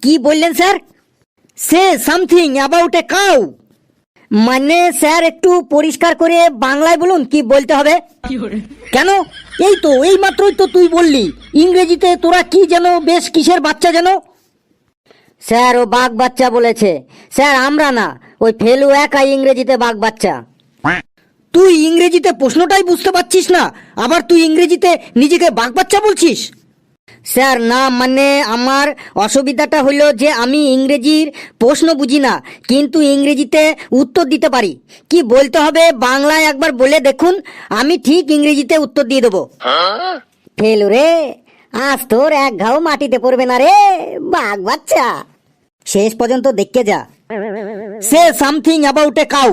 কি বললেন sir? Say something about a cow, মানে স্যার একটু পরিষ্কার করে বাংলায় বলুন কি বলতে হবে। কেন, এই তো এই মাত্রই তো তুই বললি ইংরেজিতে তোরা কি যেন বেশ কিসের বাচ্চা যেন। স্যার ও বাঘ বাচ্চা বলেছে স্যার, আমরা না, ওই ফেলু একাই ইংরেজিতে বাঘ বাচ্চা। তুই ইংরেজিতে প্রশ্নটাই বুঝতে পারছিস না, আবার তুই ইংরেজিতে নিজেকে বাঘ বাচ্চা বলছিস? স্যার না, মানে আমার অসুবিধাটা হলো যে আমি ইংরেজির প্রশ্ন বুঝি না, কিন্তু ইংরেজিতে উত্তর দিতে পারি। কি বলতে হবে বাংলায় একবার বলে দেখুন, আমি ঠিক ইংরেজিতে উত্তর দিয়ে দেবো। ফেলু রে, আজ তোর এক ঘাও মাটিতে পড়বে না রে বাঘ বাচ্চা। শেষ পর্যন্ত দেখে যা। Say something about a cow,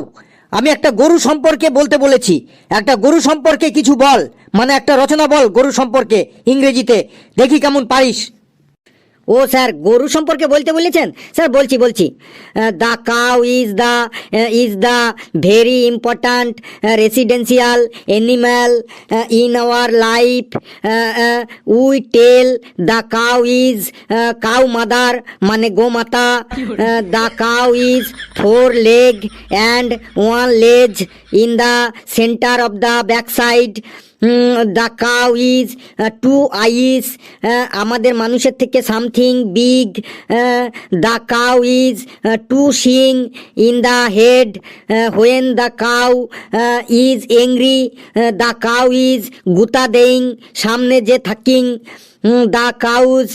আমি একটা গরু সম্পর্কে বলতে বলেছি, একটা গরু সম্পর্কে কিছু বল, মানে একটা রচনা বল গরু সম্পর্কে ইংরেজিতে, দেখি কেমন পারিস। ও স্যার, গরু সম্পর্কে বলতে বলেছেন? স্যার বলছি। The cow is the very important residential animal in our life. We tell the cow is cow mother, মানে গোমাতা। The cow is 4 leg and 1 leg in the center of the backside. The cow is 2 eyes, আমাদের মানুষের থেকে something big. The cow is 2 শিং in the head when the cow is angry. The cow is গুতা দেইং, সামনে যে থাকিং। The cows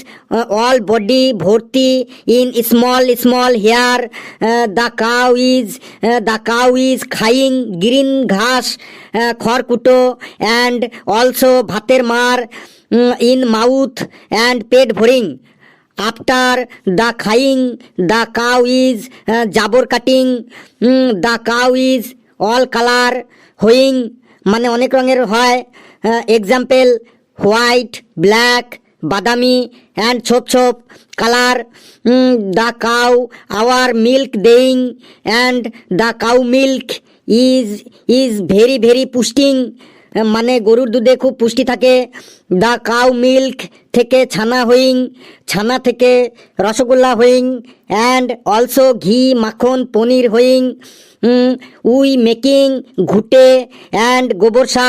all body ভর্তি in small hair. The cow is খাইং গ্রিন ঘাস, খড়কুটো, অ্যান্ড অলসো ভাতের মার ইন মাউথ অ্যান্ড পেট ভরিং। আফটার দ্য খাইং দ্য কাউ ইজ জাবর কাটিং। The cow is all colour হোয়িং, মানে অনেক রঙের হয়। এক্সাম্পল হোয়াইট, ব্ল্যাক, বাদামি অ্যান্ড ছোপ colour. The cow our milk দেইং and the cow milk is very পুষ্টিং, মানে গরুর দুধে খুব পুষ্টি থাকে। দ্য কাউ মিল্ক থেকে ছানা হইং, ছানা থেকে রসগোল্লা হইং, অ্যান্ড অলসো ঘি, মাখন, পনির হইং। উই মেকিং ঘুটে অ্যান্ড গোবর সার।